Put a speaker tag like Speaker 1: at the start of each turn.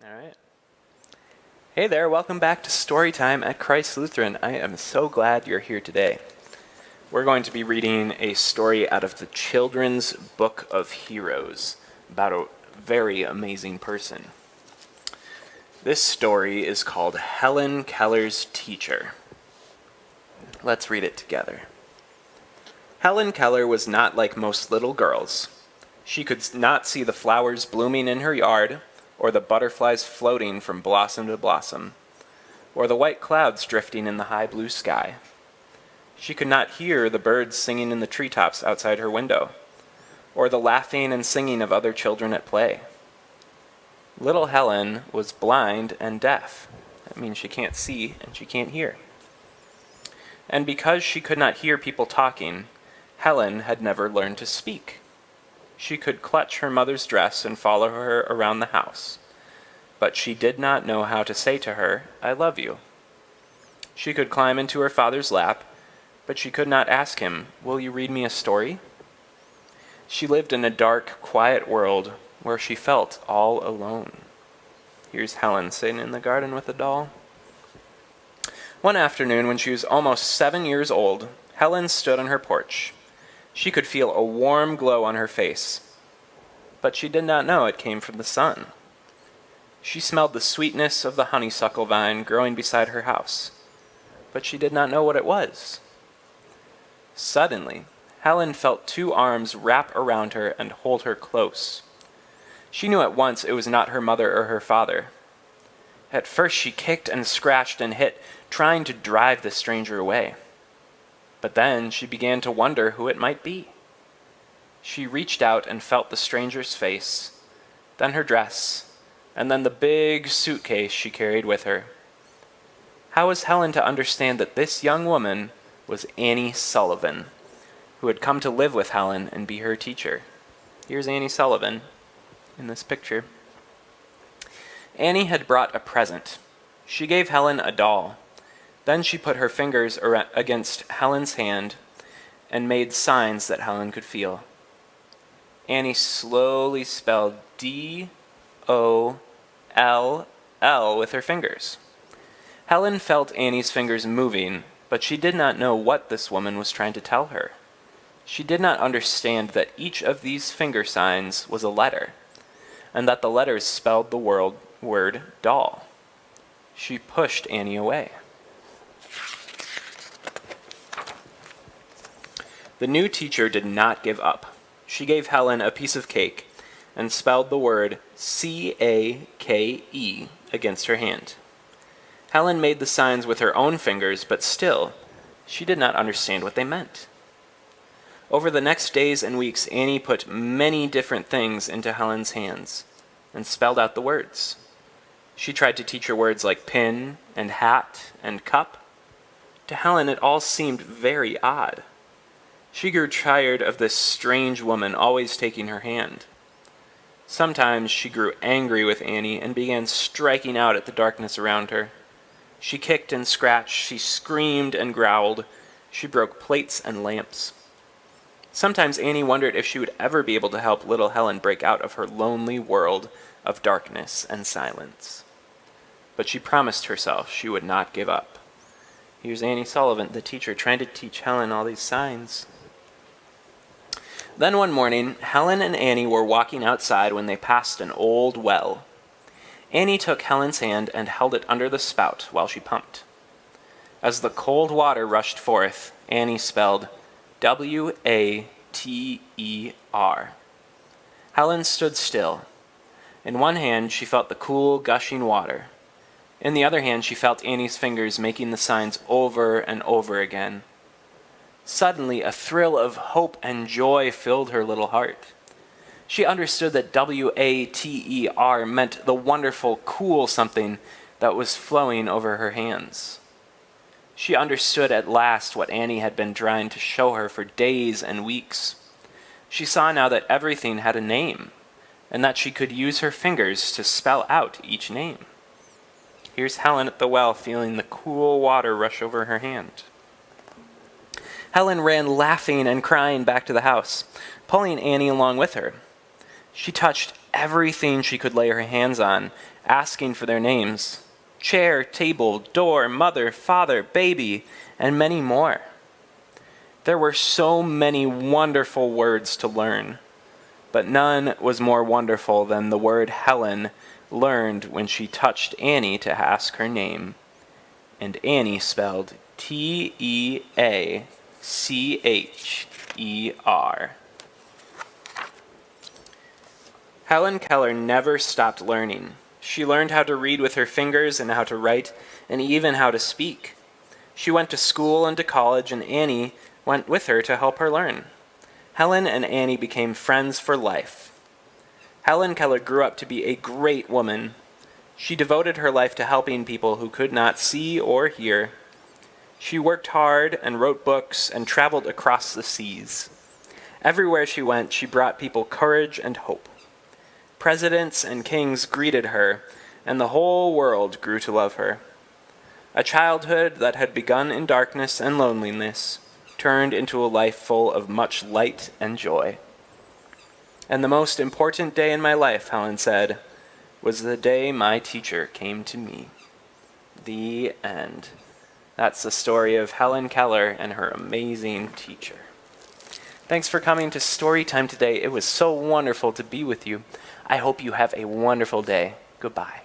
Speaker 1: All right. Hey there, welcome back to Storytime at Christ Lutheran. I am so glad you're here today. We're going to be reading a story out of the Children's Book of Heroes about a very amazing person. This story is called Helen Keller's Teacher. Let's read it together. Helen Keller was not like most little girls. She could not see the flowers blooming in her yard, or the butterflies floating from blossom to blossom, or the white clouds drifting in the high blue sky. She could not hear the birds singing in the treetops outside her window, or the laughing and singing of other children at play. Little Helen was blind and deaf. That means she can't see and she can't hear. And because she could not hear people talking, Helen had never learned to speak. She could clutch her mother's dress and follow her around the house, but she did not know how to say to her, "I love you." She could climb into her father's lap, but she could not ask him, "Will you read me a story?" She lived in a dark, quiet world where she felt all alone. Here's Helen sitting in the garden with a doll. One afternoon, when she was almost 7 years old, Helen stood on her porch. She could feel a warm glow on her face, but she did not know it came from the sun. She smelled the sweetness of the honeysuckle vine growing beside her house, but she did not know what it was. Suddenly, Helen felt two arms wrap around her and hold her close. She knew at once it was not her mother or her father. At first she kicked and scratched and hit, trying to drive the stranger away. But then she began to wonder who it might be. She reached out and felt the stranger's face, then her dress, and then the big suitcase she carried with her. How was Helen to understand that this young woman was Annie Sullivan, who had come to live with Helen and be her teacher? Here's Annie Sullivan in this picture. Annie had brought a present. She gave Helen a doll. Then she put her fingers against Helen's hand and made signs that Helen could feel. Annie slowly spelled D-O-L-L with her fingers. Helen felt Annie's fingers moving, but she did not know what this woman was trying to tell her. She did not understand that each of these finger signs was a letter, and that the letters spelled the word doll. She pushed Annie away. The new teacher did not give up. She gave Helen a piece of cake and spelled the word C-A-K-E against her hand. Helen made the signs with her own fingers, but still, she did not understand what they meant. Over the next days and weeks, Annie put many different things into Helen's hands and spelled out the words. She tried to teach her words like pin and hat and cup. To Helen, it all seemed very odd. She grew tired of this strange woman always taking her hand. Sometimes she grew angry with Annie and began striking out at the darkness around her. She kicked and scratched, she screamed and growled, she broke plates and lamps. Sometimes Annie wondered if she would ever be able to help little Helen break out of her lonely world of darkness and silence. But she promised herself she would not give up. Here's Annie Sullivan, the teacher, trying to teach Helen all these signs. Then one morning, Helen and Annie were walking outside when they passed an old well. Annie took Helen's hand and held it under the spout while she pumped. As the cold water rushed forth, Annie spelled W-A-T-E-R. Helen stood still. In one hand, she felt the cool, gushing water. In the other hand, she felt Annie's fingers making the signs over and over again. Suddenly, a thrill of hope and joy filled her little heart. She understood that W-A-T-E-R meant the wonderful, cool something that was flowing over her hands. She understood at last what Annie had been trying to show her for days and weeks. She saw now that everything had a name, and that she could use her fingers to spell out each name. Here's Helen at the well, feeling the cool water rush over her hand. Helen ran laughing and crying back to the house, pulling Annie along with her. She touched everything she could lay her hands on, asking for their names: chair, table, door, mother, father, baby, and many more. There were so many wonderful words to learn, but none was more wonderful than the word Helen learned when she touched Annie to ask her name. And Annie spelled Teacher. Helen Keller never stopped learning. She learned how to read with her fingers and how to write and even how to speak. She went to school and to college, and Annie went with her to help her learn. Helen and Annie became friends for life. Helen Keller grew up to be a great woman. She devoted her life to helping people who could not see or hear. She worked hard and wrote books and traveled across the seas. Everywhere she went, she brought people courage and hope. Presidents and kings greeted her, and the whole world grew to love her. A childhood that had begun in darkness and loneliness turned into a life full of much light and joy. And the most important day in my life, Helen said, was the day my teacher came to me. The end. That's the story of Helen Keller and her amazing teacher. Thanks for coming to Storytime today. It was so wonderful to be with you. I hope you have a wonderful day. Goodbye.